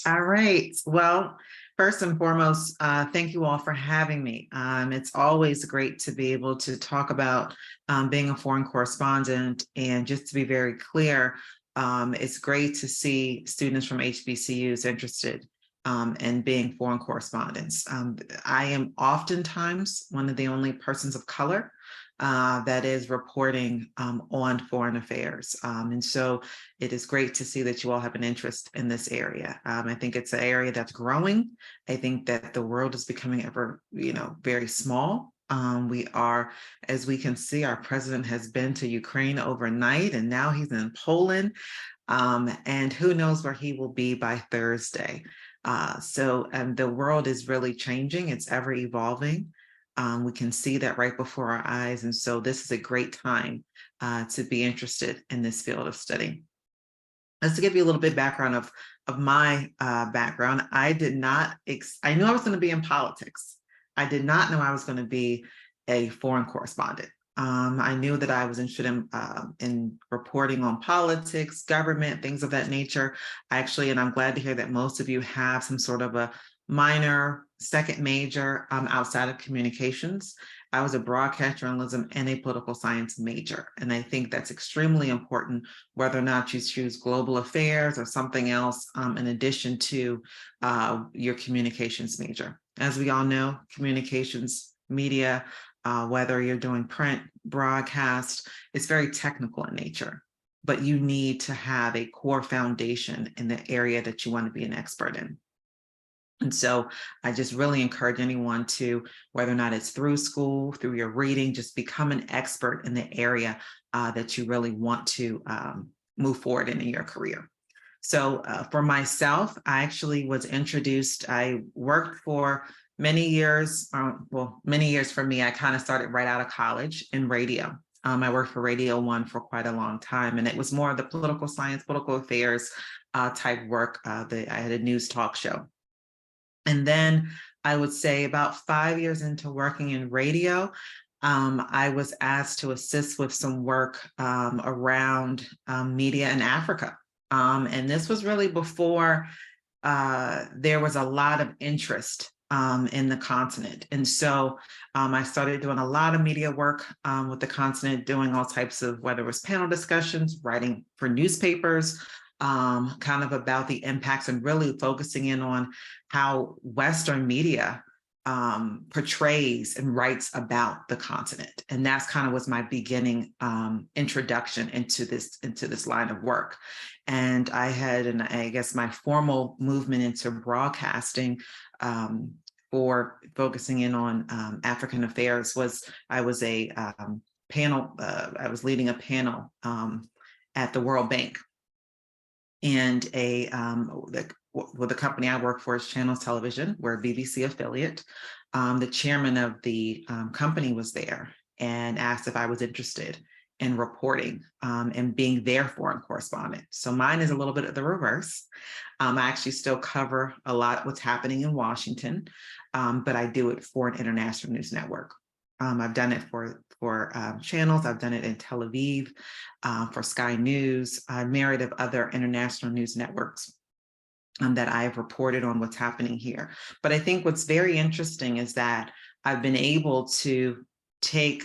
All right. Well, first and foremost, thank you all for having me. It's always great to be able to talk about being a foreign correspondent. And just to be very clear, it's great to see students from HBCUs interested in being foreign correspondents. I am oftentimes one of the only persons of color that is reporting on foreign affairs. And so it is great to see that you all have an interest in this area. I think it's an area that's growing. I think that the world is becoming ever, very small. We are, as we can see, our president has been to Ukraine overnight, and now he's in Poland. And who knows where he will be by Thursday. So the world is really changing. It's ever evolving. We can see that right before our eyes. And so this is a great time to be interested in this field of study. Just to give you a little bit background of my background, I did not, I knew I was going to be in politics. I did not know I was going to be a foreign correspondent. I knew that I was interested in reporting on politics, government, things of that nature. And I'm glad to hear that most of you have some sort of a minor, second major outside of communications. I was a broadcast journalism and a political science major. And I think that's extremely important, whether or not you choose global affairs or something else in addition to your communications major. As we all know, communications, media, whether you're doing print, broadcast, it's very technical in nature, but you need to have a core foundation in the area that you want to be an expert in. And so I just really encourage anyone to, whether or not it's through school, through your reading, just become an expert in the area that you really want to move forward in your career. So for myself, I actually was introduced, I worked for many years, many years for me. I kind of started right out of college in radio. I worked for Radio One for quite a long time, and it was more of the political science, political affairs type work. I had a news talk show. And then I would say about 5 years into working in radio, I was asked to assist with some work around media in Africa. And this was really before there was a lot of interest in the continent. And so I started doing a lot of media work with the continent, doing all types of, whether it was panel discussions, writing for newspapers, kind of about the impacts and really focusing in on how Western media portrays and writes about the continent. And that's kind of was my beginning introduction into this line of work. And I had, and I guess my formal movement into broadcasting for focusing in on African affairs was, I was a panel, I was leading a panel at the World Bank. And the company I work for is Channels Television. We're a BBC affiliate. The chairman of the company was there and asked if I was interested in reporting and being their foreign correspondent. So mine is a little bit of the reverse. I actually still cover a lot what's happening in Washington, but I do it for an international news network. I've done it for channels. I've done it in Tel Aviv, for Sky News, myriad of other international news networks that I have reported on what's happening here. But I think what's very interesting is that I've been able to take,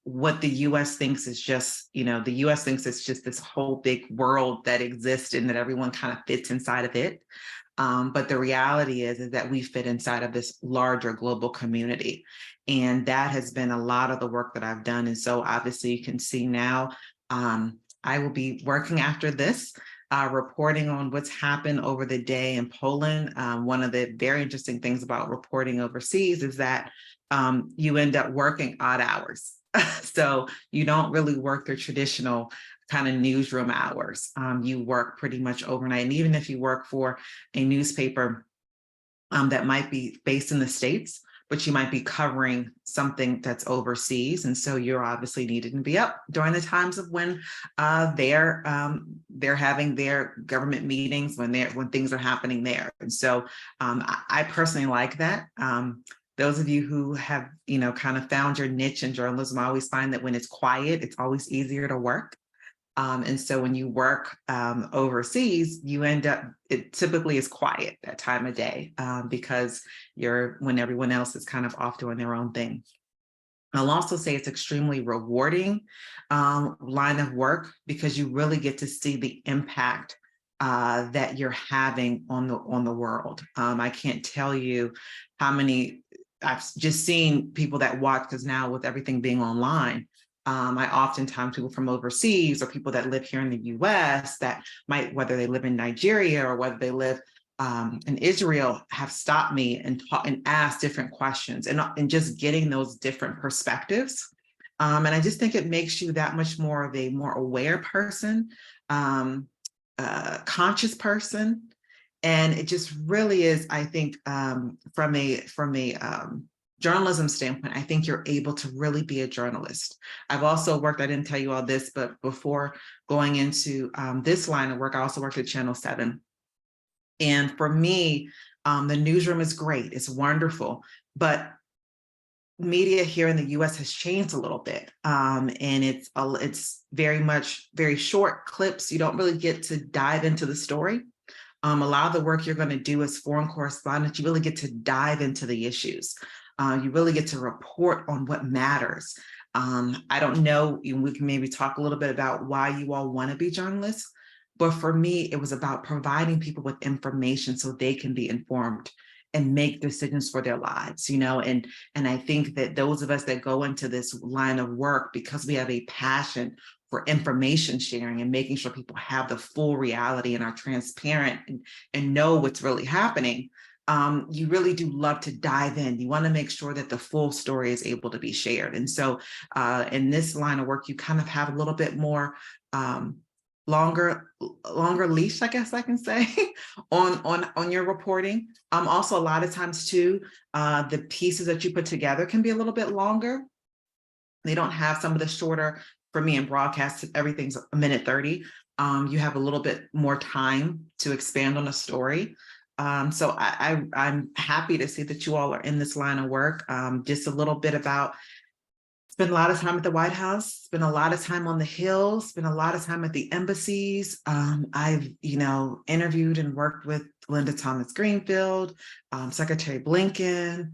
what the U.S. thinks is just, the U.S. thinks it's just this whole big world that exists and that everyone kind of fits inside of it. But the reality is that we fit inside of this larger global community. And that has been a lot of the work that I've done. And so obviously you can see now, I will be working after this, reporting on what's happened over the day in Poland. One of the very interesting things about reporting overseas is that you end up working odd hours. So you don't really work the traditional kind of newsroom hours. You work pretty much overnight. And even if you work for a newspaper that might be based in the States, but you might be covering something that's overseas. And so you're obviously needed to be up during the times of when they're having their government meetings, when things are happening there. And so I personally like that. Those of you who have, kind of found your niche in journalism, I always find that when it's quiet, it's always easier to work. And so when you work overseas, you end up, it typically is quiet that time of day because when everyone else is kind of off doing their own thing. I'll also say it's extremely rewarding line of work because you really get to see the impact that you're having on the world. I can't tell you how many I've just seen people that watch, because now with everything being online, I oftentimes people from overseas or people that live here in the US that might, whether they live in Nigeria or whether they live in Israel, have stopped me and asked different questions, and just getting those different perspectives. And I just think it makes you that much more of a more aware person, conscious person. And it just really is, I think, from a journalism standpoint, I think you're able to really be a journalist. I've also worked, I didn't tell you all this, but before going into this line of work, I also worked at Channel 7. And for me, the newsroom is great, it's wonderful, but media here in the US has changed a little bit. And it's very short clips. You don't really get to dive into the story. A lot of the work you're going to do as foreign correspondent, you really get to dive into the issues. You really get to report on what matters. I don't know, we can maybe talk a little bit about why you all want to be journalists, but for me, it was about providing people with information so they can be informed and make decisions for their lives, and I think that those of us that go into this line of work, because we have a passion for information sharing and making sure people have the full reality and are transparent and know what's really happening, you really do love to dive in. You want to make sure that the full story is able to be shared. And so in this line of work, you kind of have a little bit more longer leash, I guess I can say, on your reporting. Also, a lot of times too, the pieces that you put together can be a little bit longer. They don't have some of the shorter, for me in broadcast, everything's a minute 30. You have a little bit more time to expand on a story. So I'm happy to see that you all are in this line of work. Just a little bit about, spent a lot of time at the White House, spent a lot of time on the Hill, spent a lot of time at the embassies. I've, interviewed and worked with Linda Thomas Greenfield, Secretary Blinken,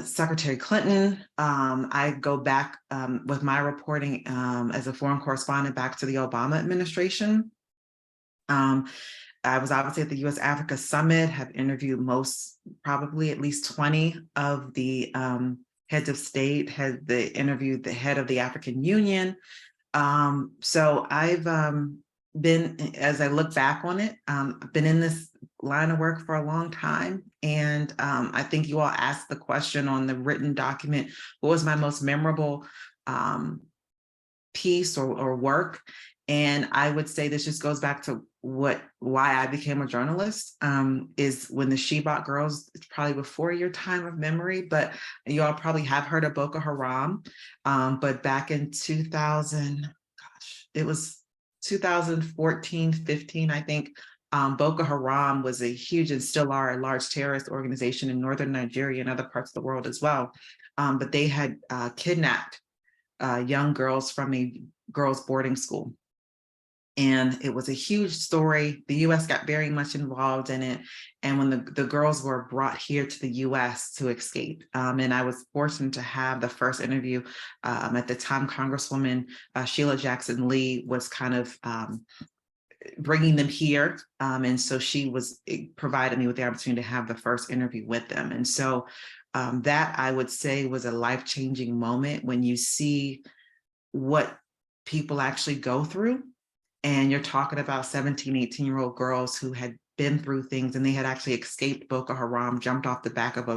Secretary Clinton. I go back with my reporting as a foreign correspondent back to the Obama administration. I was obviously at the U.S.-Africa Summit, have interviewed probably at least 20 of the heads of state, interviewed the head of the African Union. So I've been, as I look back on it, I've been in this line of work for a long time. And I think you all asked the question on the written document, what was my most memorable piece or work? And I would say this just goes back to why I became a journalist, is when the Shebok girls, it's probably before your time of memory, but you all probably have heard of Boko Haram. But back in 2000, it was 2014, 15, I think, Boko Haram was a huge, and still are, a large terrorist organization in northern Nigeria and other parts of the world as well. But they had kidnapped young girls from a girls' boarding school. And it was a huge story. The US got very much involved in it. And when the girls were brought here to the US to escape, and I was fortunate to have the first interview. At the time, Congresswoman Sheila Jackson Lee was kind of bringing them here. And so she provided me with the opportunity to have the first interview with them. And so that, I would say, was a life-changing moment when you see what people actually go through. And you're talking about 17, 18-year-old girls who had been through things, and they had actually escaped Boko Haram, jumped off the back of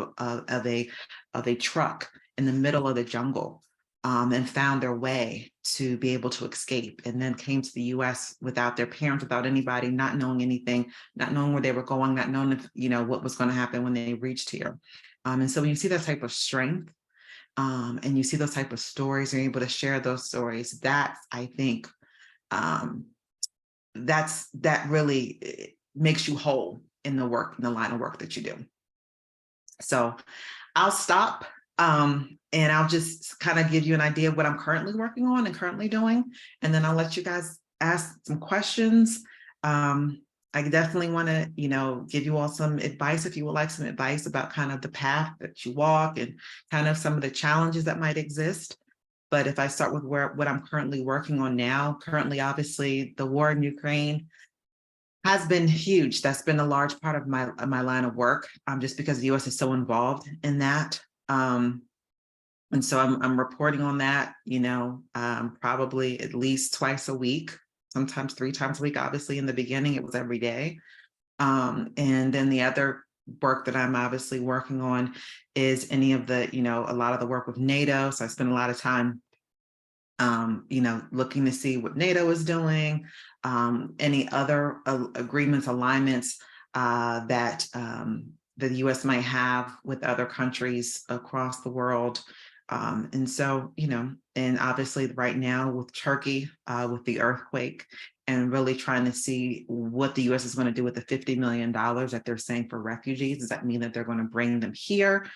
a truck in the middle of the jungle, and found their way to be able to escape, and then came to the US without their parents, without anybody, not knowing anything, not knowing where they were going, not knowing if, what was going to happen when they reached here. And so when you see that type of strength, and you see those type of stories, and you're able to share those stories, that, I think, that really makes you whole in the line of work that you do. So I'll stop And I'll just kind of give you an idea of what I'm currently working on and currently doing. And then I'll let you guys ask some questions. I definitely want to, give you all some advice if you would like some advice about kind of the path that you walk and kind of some of the challenges that might exist. But if I start with what I'm currently working on now, currently, obviously, the war in Ukraine has been huge. That's been a large part of my line of work, just because the U.S. is so involved in that. And so I'm reporting on that, probably at least twice a week, sometimes 3 times a week. Obviously, in the beginning, it was every day. And then the other work that I'm obviously working on is any of the, a lot of the work with NATO. So I spend a lot of time, looking to see what NATO is doing, any other agreements, alignments that the U.S. might have with other countries across the world. And so, and obviously right now with Turkey, with the earthquake, and really trying to see what the U.S. is going to do with the $50 million that they're saying for refugees. Does that mean that they're going to bring them here?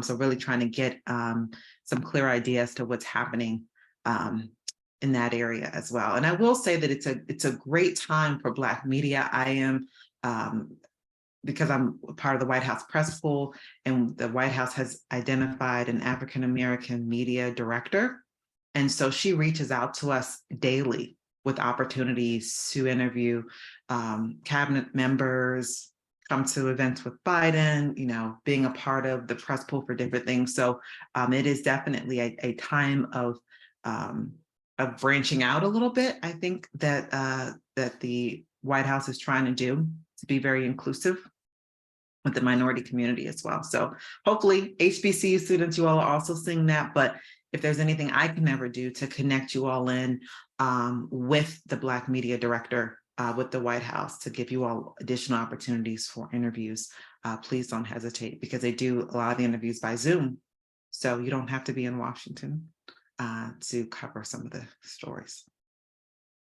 So really trying to get some clear ideas to what's happening in that area as well. And I will say that it's a great time for Black media. I am, because I'm part of the White House press pool, and the White House has identified an African-American media director. And so she reaches out to us daily with opportunities to interview cabinet members, come to events with Biden, being a part of the press pool for different things. So it is definitely a time of branching out a little bit. I think that that the White House is trying to do, to be very inclusive with the minority community as well. So hopefully HBCU students, you all are also seeing that. But if there's anything I can ever do to connect you all in with the Black media director with the White House, to give you all additional opportunities for interviews, please don't hesitate, because they do a lot of the interviews by Zoom. So you don't have to be in Washington to cover some of the stories.